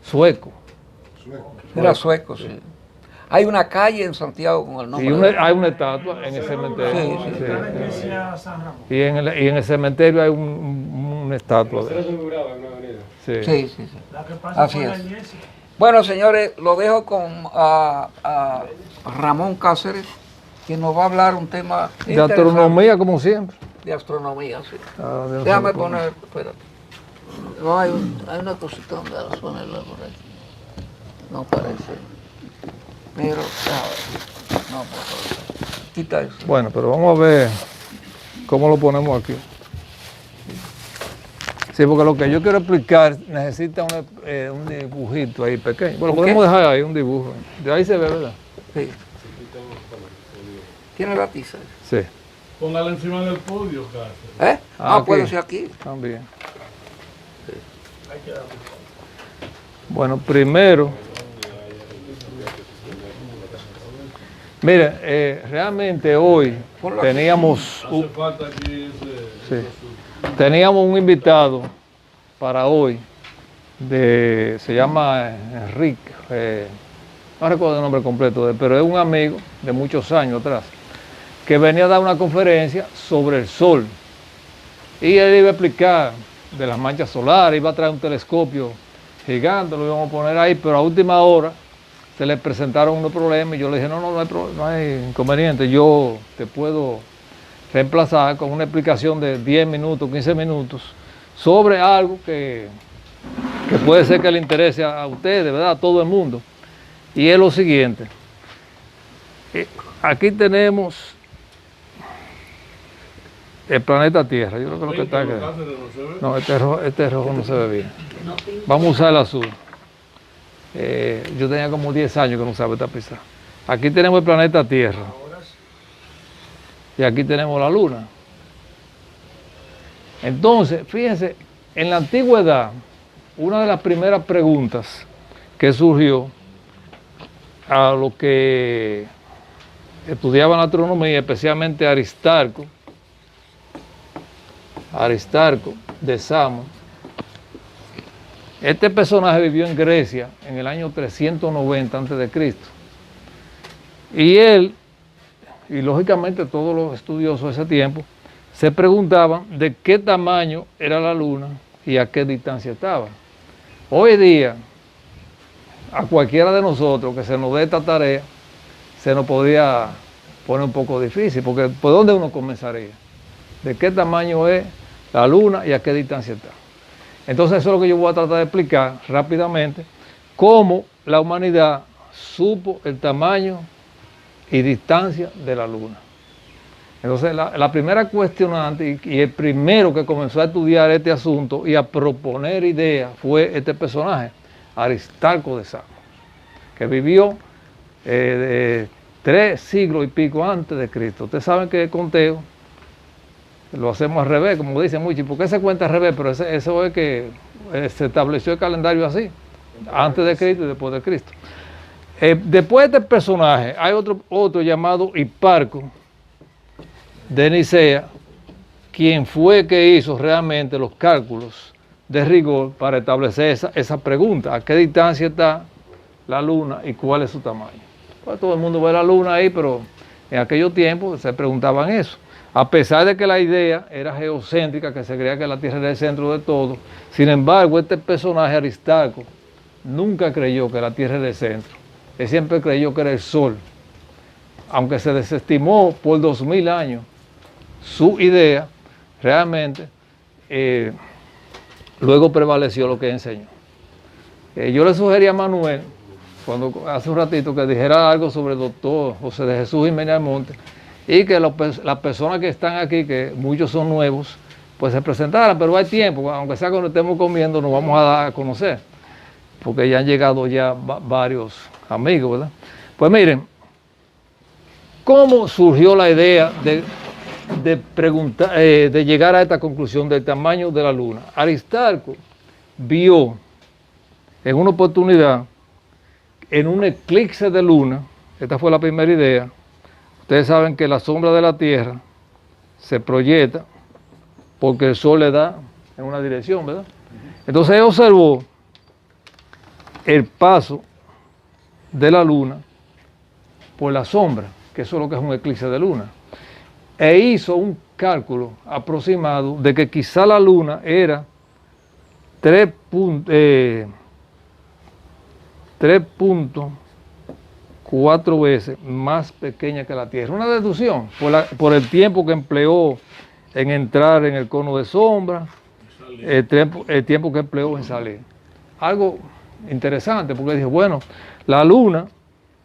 sueco. Era sueco, sí. Hay una calle en Santiago con el nombre. Hay una estatua en el cementerio. Sí, sí. Sí. Está la iglesia San Ramón. Y en el cementerio hay una estatua. Sí. Sí, sí, sí. La que pasa Así por la es. iglesia. Bueno, señores, lo dejo con a Ramón Cáceres, que nos va a hablar un tema De interesante. astronomía, como siempre. De astronomía, sí. Dios Déjame se lo poner, espérate. No, hay una cosita donde la ponerla por aquí. No parece. Pero, no, por favor. Quita eso. Bueno, pero vamos a ver cómo lo ponemos aquí. Sí, porque lo que yo quiero explicar necesita un dibujito ahí pequeño. Bueno, ¿Un podemos qué? dejar ahí un dibujo. De ahí se ve, ¿verdad? Sí. ¿Tiene la tiza? Sí, Póngala encima del podio, Cáceres. ¿Eh? aquí. Puede ser aquí. También. Hay que darle. Bueno, primero, mire, realmente hoy Ponlo teníamos Hace falta aquí ese... sí, teníamos un invitado para hoy, se llama Enrique, no recuerdo el nombre completo, pero es un amigo de muchos años atrás, que venía a dar una conferencia sobre el sol. Y él iba a explicar de las manchas solares, iba a traer un telescopio gigante, lo íbamos a poner ahí, pero a última hora se le presentaron unos problemas y yo le dije, no hay inconveniente, yo te puedo reemplazar con una explicación de 10 minutos, 15 minutos sobre algo que puede ser que le interese a ustedes, ¿verdad? A todo el mundo. Y es lo siguiente. Aquí tenemos el planeta Tierra. Yo creo que lo que está aquí. No, este rojo no se ve bien. Vamos a usar el azul. Yo tenía como 10 años que no usaba esta pizarra. Aquí tenemos el planeta Tierra. Y aquí tenemos la Luna. Entonces, fíjense, en la antigüedad, una de las primeras preguntas que surgió a los que estudiaban astronomía, especialmente Aristarco de Samos. Este personaje vivió en Grecia en el año 390 a.C. Y él, y lógicamente todos los estudiosos de ese tiempo, se preguntaban de qué tamaño era la Luna y a qué distancia estaba. Hoy día, a cualquiera de nosotros que se nos dé esta tarea, se nos podría poner un poco difícil, porque ¿por dónde uno comenzaría? ¿De qué tamaño es la Luna y a qué distancia está? Entonces eso es lo que yo voy a tratar de explicar rápidamente, cómo la humanidad supo el tamaño y distancia de la Luna. Entonces la primera cuestionante y el primero que comenzó a estudiar este asunto y a proponer ideas fue este personaje, Aristarco de Samos, que vivió 3 siglos y pico antes de Cristo. Ustedes saben que el conteo lo hacemos al revés, como dicen muchos. ¿Por qué se cuenta al revés? Pero eso es que se estableció el calendario así, antes de Cristo y después de Cristo. Después de este personaje hay otro llamado Hiparco de Nicea, quien fue que hizo realmente los cálculos de rigor para establecer esa pregunta: ¿a qué distancia está la Luna y cuál es su tamaño? Pues todo el mundo ve la Luna ahí, pero en aquellos tiempos se preguntaban eso. A pesar de que la idea era geocéntrica, que se creía que la Tierra era el centro de todo, sin embargo, este personaje Aristarco nunca creyó que la Tierra era el centro. Él siempre creyó que era el Sol. Aunque se desestimó por 2000 años su idea, realmente luego prevaleció lo que enseñó. Yo le sugerí a Manuel, hace un ratito, que dijera algo sobre el doctor José de Jesús Jiménez Almonte, y que las personas que están aquí, que muchos son nuevos, pues se presentaran, pero hay tiempo, aunque sea cuando estemos comiendo, nos vamos a dar a conocer, porque ya han llegado ya varios amigos, ¿verdad? Pues miren, ¿cómo surgió la idea de llegar a esta conclusión del tamaño de la Luna? Aristarco vio en una oportunidad, en un eclipse de luna, esta fue la primera idea. Ustedes saben que la sombra de la Tierra se proyecta porque el Sol le da en una dirección, ¿verdad? Entonces él observó el paso de la luna por la sombra, que eso es lo que es un eclipse de luna. E hizo un cálculo aproximado de que quizá la luna era 3.4 veces más pequeña que la Tierra. Una deducción por el tiempo que empleó en entrar en el cono de sombra, el tiempo que empleó en salir. Algo interesante, porque dije, bueno, la luna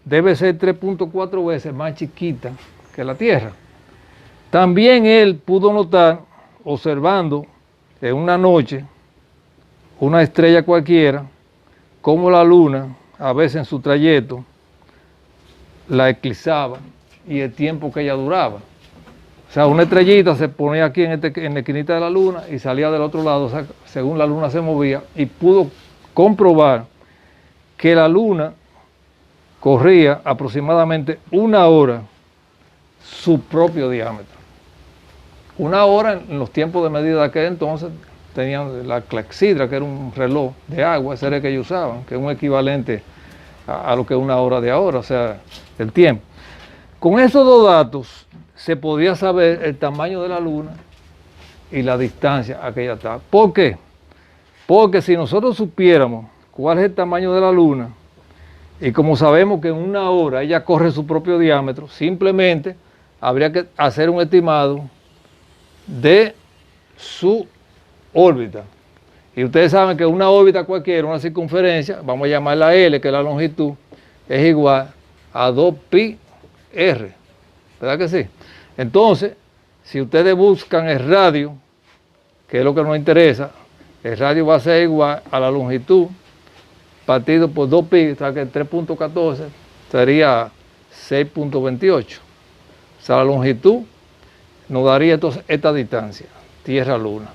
debe ser 3.4 veces más chiquita que la Tierra. También él pudo notar, observando en una noche una estrella cualquiera, cómo la luna, a veces en su trayecto, la eclipsaba y el tiempo que ella duraba. O sea, una estrellita se ponía aquí en la esquinita de la luna y salía del otro lado, o sea, según la luna se movía, y pudo comprobar que la luna corría aproximadamente 1 hora su propio diámetro. 1 hora en los tiempos de medida de aquel entonces tenían la clepsidra, que era un reloj de agua, ese era el que ellos usaban, que es un equivalente a lo que es 1 hora de ahora, o sea, el tiempo. Con esos dos datos se podía saber el tamaño de la luna y la distancia a que ella está. ¿Por qué? Porque si nosotros supiéramos cuál es el tamaño de la luna, y como sabemos que en 1 hora ella corre su propio diámetro, simplemente habría que hacer un estimado de su órbita. Y ustedes saben que una órbita cualquiera, una circunferencia, vamos a llamarla L, que es la longitud, es igual a 2πr, ¿verdad que sí? Entonces, si ustedes buscan el radio, que es lo que nos interesa, el radio va a ser igual a la longitud partido por 2π, o sea que 3.14 sería 6.28. O sea, la longitud nos daría entonces esta distancia, Tierra-Luna.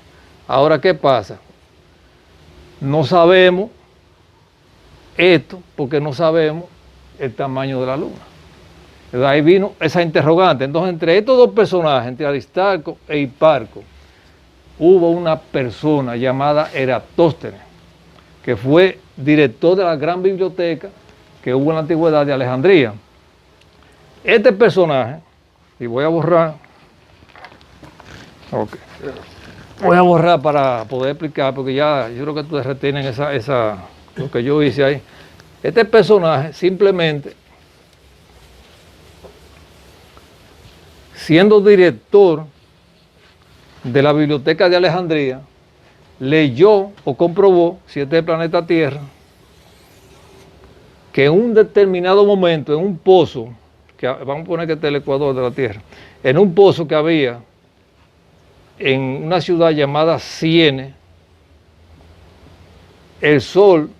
Ahora, ¿qué pasa? No sabemos esto porque no sabemos el tamaño de la luna. De ahí vino esa interrogante. Entonces, entre estos dos personajes, entre Aristarco e Hiparco, hubo una persona llamada Eratóstenes, que fue director de la gran biblioteca que hubo en la antigüedad de Alejandría. Este personaje, y voy a borrar, voy a borrar para poder explicar, porque ya yo creo que ustedes retienen lo que yo hice ahí. Este personaje simplemente, siendo director de la biblioteca de Alejandría, leyó o comprobó, si este es el planeta Tierra, que en un determinado momento, en un pozo, que vamos a poner que este es el ecuador de la Tierra, en un pozo que había en una ciudad llamada Ciene, el sol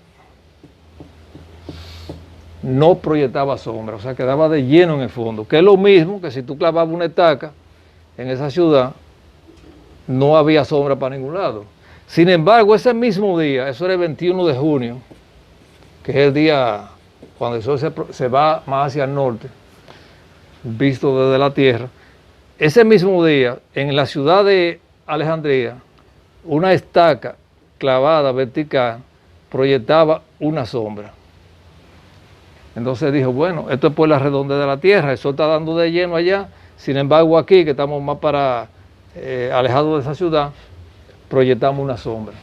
no proyectaba sombra, o sea, quedaba de lleno en el fondo, que es lo mismo que si tú clavabas una estaca en esa ciudad, no había sombra para ningún lado. Sin embargo, ese mismo día, eso era el 21 de junio, que es el día cuando el sol se va más hacia el norte, visto desde la Tierra, ese mismo día, en la ciudad de Alejandría, una estaca clavada vertical proyectaba una sombra. Entonces dijo, bueno, esto es por la redondez de la Tierra, el sol está dando de lleno allá, sin embargo aquí, que estamos más alejados de esa ciudad, proyectamos una sombra.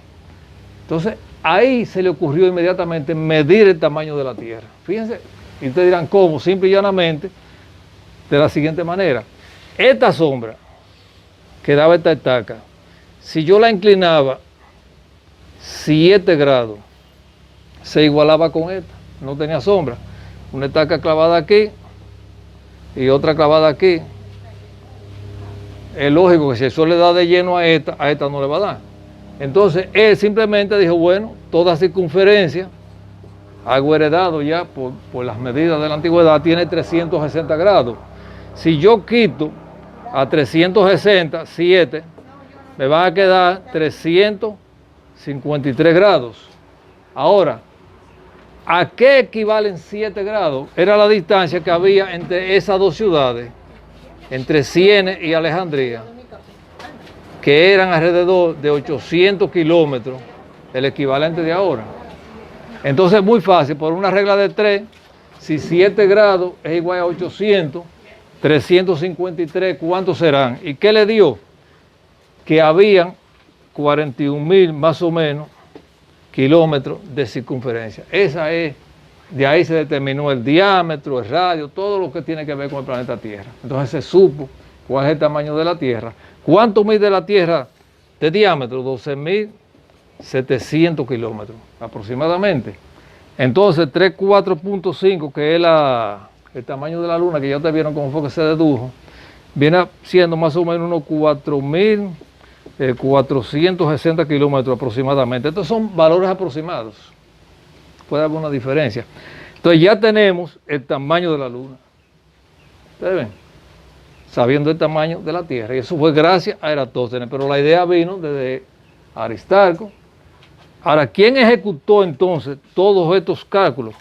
Entonces, ahí se le ocurrió inmediatamente medir el tamaño de la Tierra. Fíjense, y ustedes dirán, ¿cómo? Simple y llanamente, de la siguiente manera. Esta sombra que daba esta estaca, si yo la inclinaba 7 grados, se igualaba con esta, no tenía sombra. Una estaca clavada aquí y otra clavada aquí. Es lógico que si el sol le da de lleno a esta no le va a dar. Entonces él simplemente dijo, bueno, toda circunferencia, algo heredado ya por las medidas de la antigüedad, tiene 360 grados. Si yo quito a 360, 7, me van a quedar 353 grados. Ahora, ¿a qué equivalen 7 grados? Era la distancia que había entre esas dos ciudades, entre Ciene y Alejandría, que eran alrededor de 800 kilómetros, el equivalente de ahora. Entonces es muy fácil, por una regla de 3, si 7 grados es igual a 800, 353, ¿cuántos serán? ¿Y qué le dio? Que habían 41.000 más o menos kilómetros de circunferencia. Esa es, de ahí se determinó el diámetro, el radio, todo lo que tiene que ver con el planeta Tierra. Entonces se supo cuál es el tamaño de la Tierra. ¿Cuánto mide la Tierra de diámetro? 12.700 kilómetros aproximadamente. Entonces 34.5, que es el tamaño de la Luna, que ya ustedes vieron cómo fue que se dedujo, viene siendo más o menos unos 4.460 kilómetros aproximadamente. Estos son valores aproximados. Puede haber una diferencia. Entonces ya tenemos el tamaño de la Luna. ¿Ustedes ven? Sabiendo el tamaño de la Tierra. Y eso fue gracias a Eratóstenes. Pero la idea vino desde Aristarco. Ahora, ¿quién ejecutó entonces todos estos cálculos?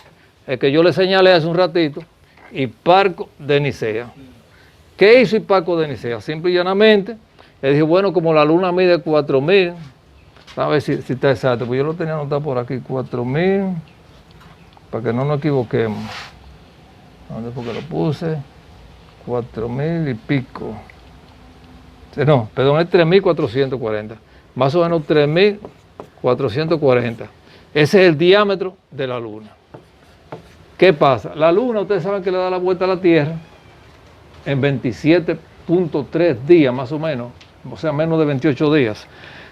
El que yo le señalé hace un ratito, Hiparco de Nicea. ¿Qué hizo Hiparco de Nicea? Simple y llanamente, le dije, bueno, como la Luna mide 4.000, a ver si está exacto, pues yo lo tenía anotado por aquí, 4.000, para que no nos equivoquemos. ¿Dónde fue que lo puse? 4.000 y pico. No, perdón, es 3.440. Más o menos 3.440. Ese es el diámetro de la Luna. ¿Qué pasa? La Luna, ustedes saben que le da la vuelta a la Tierra en 27.3 días, más o menos, o sea, menos de 28 días.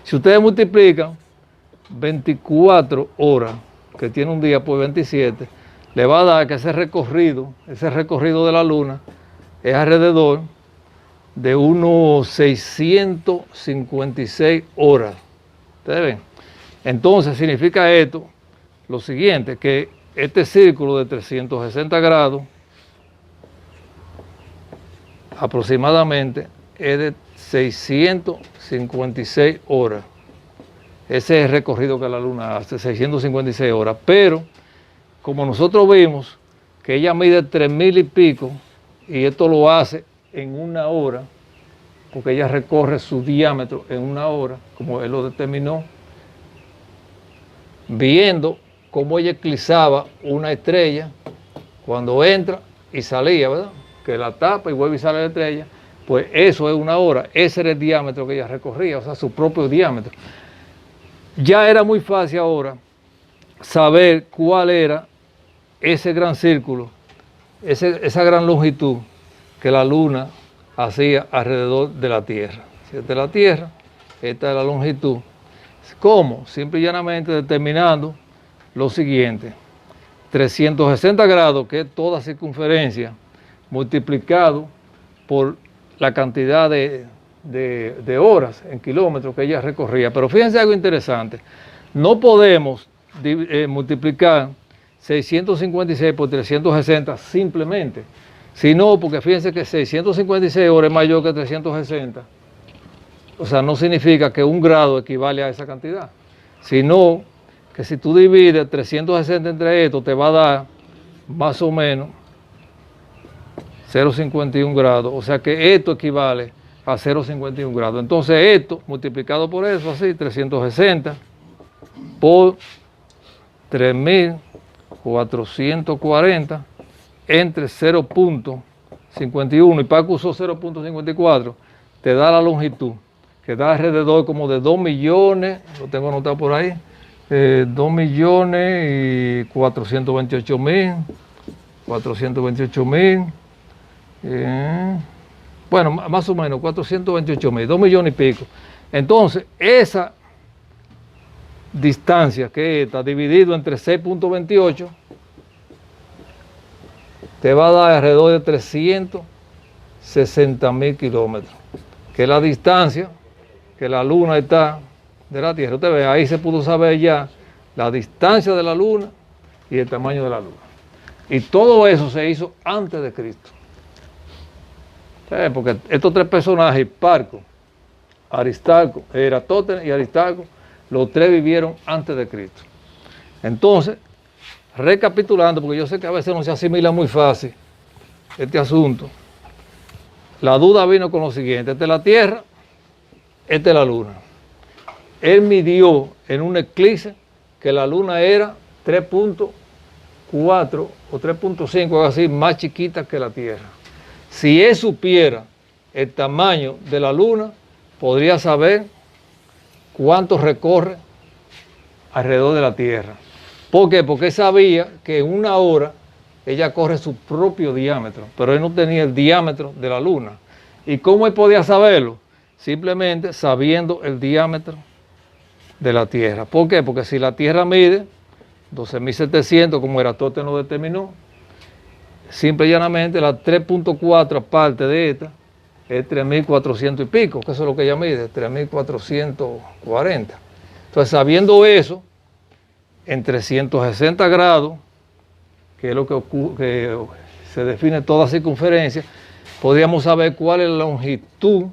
Si ustedes multiplican 24 horas, que tiene un día por 27, le va a dar que ese recorrido de la Luna, es alrededor de unos 656 horas. ¿Ustedes ven? Entonces significa esto, lo siguiente, que este círculo de 360 grados aproximadamente es de 656 horas. Ese es el recorrido que la Luna hace, 656 horas. Pero, como nosotros vimos que ella mide 3.000 y pico, y esto lo hace en una hora, porque ella recorre su diámetro en una hora, como él lo determinó, viendo cómo ella eclipsaba una estrella cuando entra y salía, ¿verdad? Que la tapa y vuelve y sale la estrella, pues eso es una hora, ese era el diámetro que ella recorría, o sea, su propio diámetro. Ya era muy fácil ahora saber cuál era ese gran círculo, esa gran longitud que la Luna hacía alrededor de la Tierra. Si esta es la Tierra, esta es la longitud. ¿Cómo? Simple y llanamente determinando lo siguiente: 360 grados, que es toda circunferencia, multiplicado por la cantidad de horas en kilómetros que ella recorría. Pero fíjense algo interesante, no podemos multiplicar 656 por 360 simplemente, sino porque fíjense que 656 horas es mayor que 360. O sea, no significa que un grado equivale a esa cantidad, sino que si tú divides 360 entre esto, te va a dar más o menos 0,51 grados. O sea que esto equivale a 0,51 grados. Entonces esto, multiplicado por eso, así, 360 por 3.440 entre 0.51, y Paco usó 0.54, te da la longitud, que da alrededor como de 2 millones, lo tengo anotado por ahí, 2.428.000, bueno, más o menos 428.000, 2 millones y pico. Entonces, esa distancia que está dividido entre 6.28 te va a dar alrededor de 360.000 kilómetros, que es la distancia que la Luna está de la Tierra. Usted ve, ahí se pudo saber ya la distancia de la Luna y el tamaño de la Luna. Y todo eso se hizo antes de Cristo. Porque estos tres personajes, Hiparco, Aristarco, Eratóstenes y Aristarco, los tres vivieron antes de Cristo. Entonces, recapitulando, porque yo sé que a veces no se asimila muy fácil este asunto, la duda vino con lo siguiente: esta es la Tierra, esta es la Luna. Él midió en un eclipse que la Luna era 3.4 o 3.5, algo así, más chiquita que la Tierra. Si él supiera el tamaño de la Luna, podría saber cuánto recorre alrededor de la Tierra. ¿Por qué? Porque él sabía que en una hora ella corre su propio diámetro, pero él no tenía el diámetro de la Luna. ¿Y cómo él podía saberlo? Simplemente sabiendo el diámetro de la Tierra. ¿Por qué? Porque si la Tierra mide 12.700, como Eratóstenes lo determinó, simple y llanamente la 3.4 aparte de esta es 3.400 y pico, que eso es lo que ella mide, 3.440. Entonces, sabiendo eso, en 360 grados, que es lo que se define toda circunferencia, podríamos saber cuál es la longitud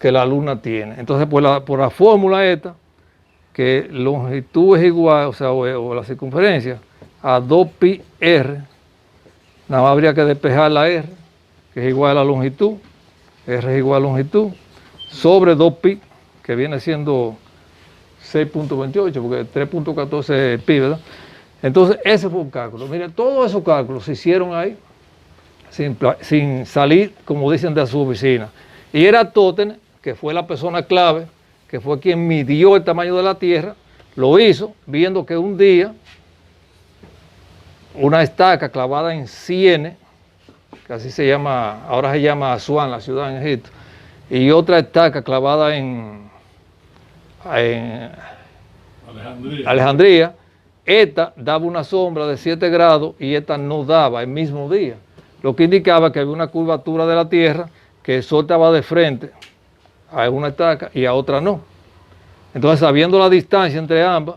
que la Luna tiene. Entonces, por la fórmula esta, que longitud es igual, o la circunferencia, a 2pi r, nada más habría que despejar la r, que es igual a la longitud, r es igual a longitud, sobre 2pi, que viene siendo 6.28, porque 3.14 es pi, ¿verdad? Entonces, ese fue un cálculo. Miren, todos esos cálculos se hicieron ahí, sin salir, como dicen, de su oficina. Y Eratóstenes, que fue la persona clave, que fue quien midió el tamaño de la Tierra, lo hizo viendo que un día una estaca clavada en Ciene, que así se llama, ahora se llama Asuán, la ciudad en Egipto, y otra estaca clavada en Alejandría, esta daba una sombra de 7 grados y esta no daba el mismo día, lo que indicaba que había una curvatura de la Tierra, que el Sol estaba de frente a una estaca y a otra no. Entonces, sabiendo la distancia entre ambas,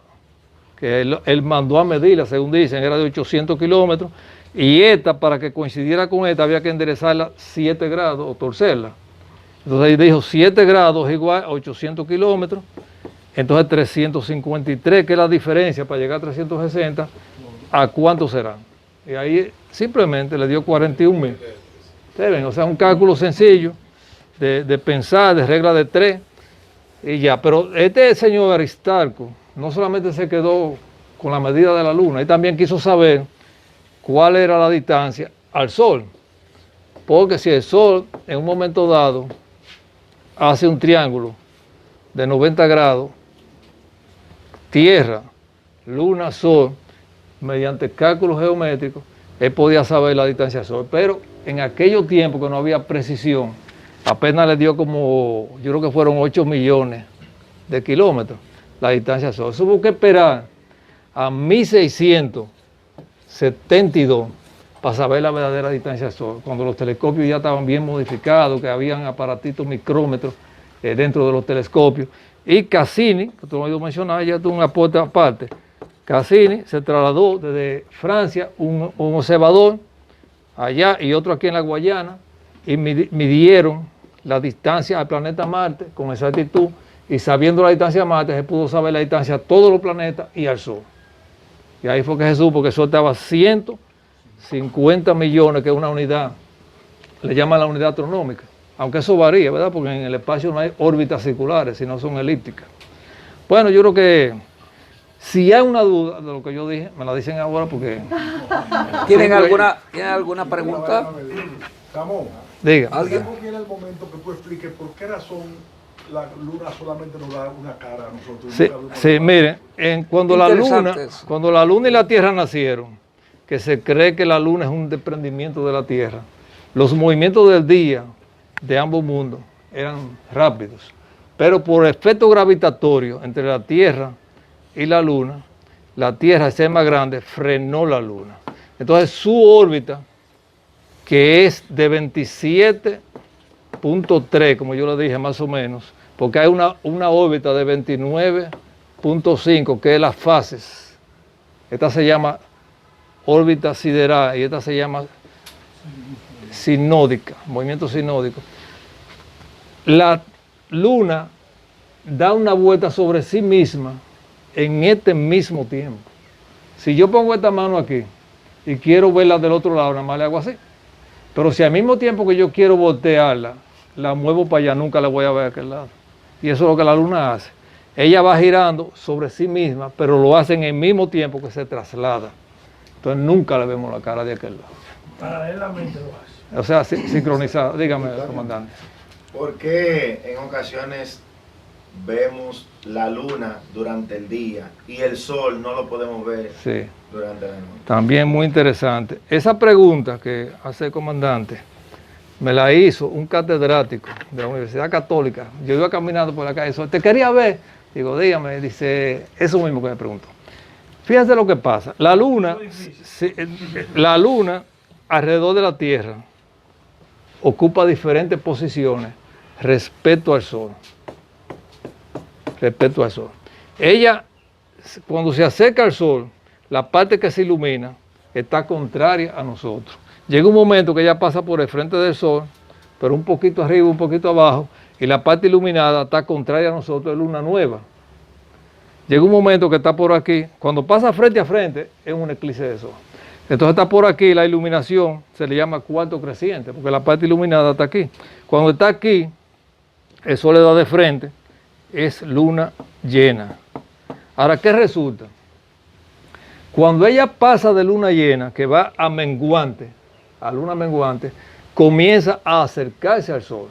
que él mandó a medirla, según dicen, era de 800 kilómetros, y esta, para que coincidiera con esta, había que enderezarla 7 grados o torcerla. Entonces ahí dijo 7 grados es igual a 800 kilómetros, entonces 353, que es la diferencia para llegar a 360, ¿a cuánto será? Y ahí simplemente le dio 41.000. Ustedes ven, o sea, un cálculo sencillo de pensar, de regla de 3, y ya. Pero este señor Aristarco no solamente se quedó con la medida de la Luna, él también quiso saber cuál era la distancia al Sol. Porque si el Sol en un momento dado hace un triángulo de 90 grados, Tierra, Luna, Sol, mediante cálculos geométricos, él podía saber la distancia al Sol. Pero en aquellos tiempos que no había precisión, apenas le dio como, yo creo que fueron 8 millones de kilómetros la distancia al Sol. Eso hubo que esperar a 1672 para saber la verdadera distancia al Sol, cuando los telescopios ya estaban bien modificados, que habían aparatitos micrómetros dentro de los telescopios. Y Cassini, que tú lo has oído mencionar, ya tuvo un aporte aparte. Cassini se trasladó desde Francia, un observador allá y otro aquí en la Guayana, y midieron la distancia al planeta Marte con exactitud, y sabiendo la distancia a Marte se pudo saber la distancia a todos los planetas y al Sol. Y ahí fue que se supo que el Sol estaba a 150 millones, que es una unidad, le llaman la unidad astronómica, aunque eso varía, ¿verdad? Porque en el espacio no hay órbitas circulares, sino son elípticas. Bueno, yo creo que si hay una duda de lo que yo dije, me la dicen ahora porque... ¿Tienen alguna pregunta? Ramón, Diga. ¿alguien viene el momento que tú expliques por qué razón la Luna solamente nos da una cara a nosotros? Sí, miren, cuando la Luna y la Tierra nacieron, que se cree que la Luna es un desprendimiento de la Tierra, los movimientos del día de ambos mundos eran rápidos, pero por efecto gravitatorio entre la Tierra y la Luna, la Tierra, al ser más grande, frenó la Luna. Entonces su órbita, que es de 27.3, como yo le dije más o menos, porque hay una órbita de 29.5, que es las fases. Esta se llama órbita sideral y esta se llama sinódica, movimiento sinódico. La Luna da una vuelta sobre sí misma en este mismo tiempo. Si yo pongo esta mano aquí y quiero verla del otro lado, nada más le hago así. Pero si al mismo tiempo que yo quiero voltearla, la muevo para allá, nunca la voy a ver a aquel lado. Y eso es lo que la Luna hace. ella va girando sobre sí misma, pero lo hace en el mismo tiempo que se traslada. Entonces nunca le vemos la cara de aquel lado. Paralelamente lo hace. O sea, sincronizado. Dígame, comandante. ¿Por qué en ocasiones vemos la luna durante el día y el sol no lo podemos ver Sí. durante la noche? También muy interesante. Esa pregunta que hace el comandante me la hizo un catedrático de la Universidad Católica. Yo iba caminando por la calle, te quería ver. Digo, dígame, dice, eso mismo que me preguntó. Fíjense lo que pasa. La luna alrededor de la Tierra ocupa diferentes posiciones respecto al Sol. Respecto al Sol. Ella, cuando se acerca al Sol, la parte que se ilumina está contraria a nosotros. Llega un momento que ella pasa por el frente del Sol, pero un poquito arriba, un poquito abajo, y la parte iluminada está contraria a nosotros, es luna nueva. Llega un momento que está por aquí, cuando pasa frente a frente, es un eclipse de Sol. Entonces está por aquí, la iluminación se le llama cuarto creciente, porque la parte iluminada está aquí. Cuando está aquí, el Sol le da de frente, es luna llena. Ahora, ¿qué resulta? Cuando ella pasa de luna llena, que va a menguante, a luna menguante, comienza a acercarse al Sol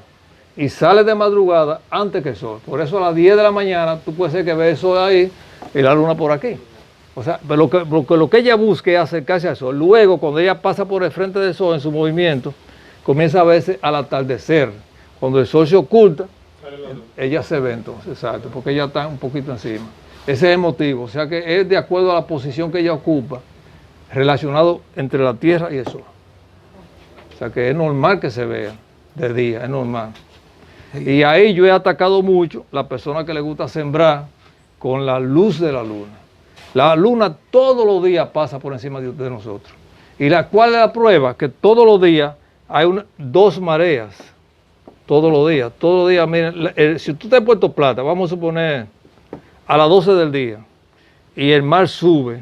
y sale de madrugada antes que el Sol. Por eso a las 10 de la mañana tú puedes ser que veas el Sol ahí y la luna por aquí. O sea, pero lo que ella busca es acercarse al Sol. Luego, cuando ella pasa por el frente del Sol en su movimiento, comienza a verse al atardecer. Cuando el Sol se oculta, ella se ve entonces, exacto, porque ella está un poquito encima. Ese es el motivo, o sea que es de acuerdo a la posición que ella ocupa, relacionado entre la Tierra y el Sol. O sea que es normal que se vea de día, es normal. Y ahí yo he atacado mucho a la persona que le gusta sembrar con la luz de la luna. La luna todos los días pasa por encima de nosotros. ¿Y cuál es la prueba? Que todos los días hay dos mareas. Todos los días, miren, si tú te has Puerto Plata, vamos a suponer a las 12 del día, y el mar sube,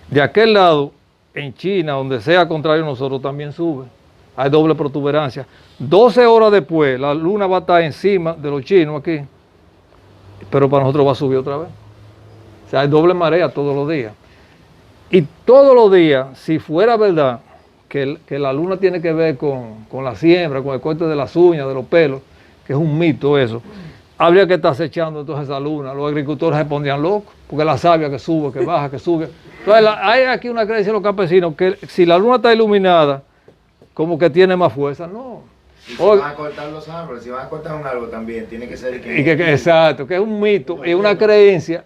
de aquel lado, en China, donde sea contrario a nosotros, también sube. Hay doble protuberancia. 12 horas después, la luna va a estar encima de los chinos aquí, pero para nosotros va a subir otra vez. O sea, hay doble marea todos los días. Y todos los días, si fuera verdad que la luna tiene que ver con la siembra, con el corte de las uñas, de los pelos, que es un mito eso, habría que estar acechando entonces esa luna. Los agricultores se pondrían locos, porque la savia que sube, que baja, que sube. Entonces hay aquí una creencia de los campesinos que si la luna está iluminada, como que tiene más fuerza. No. Y si van a cortar los árboles, si van a cortar un árbol también, tiene que ser exacto, que es un mito y una creencia.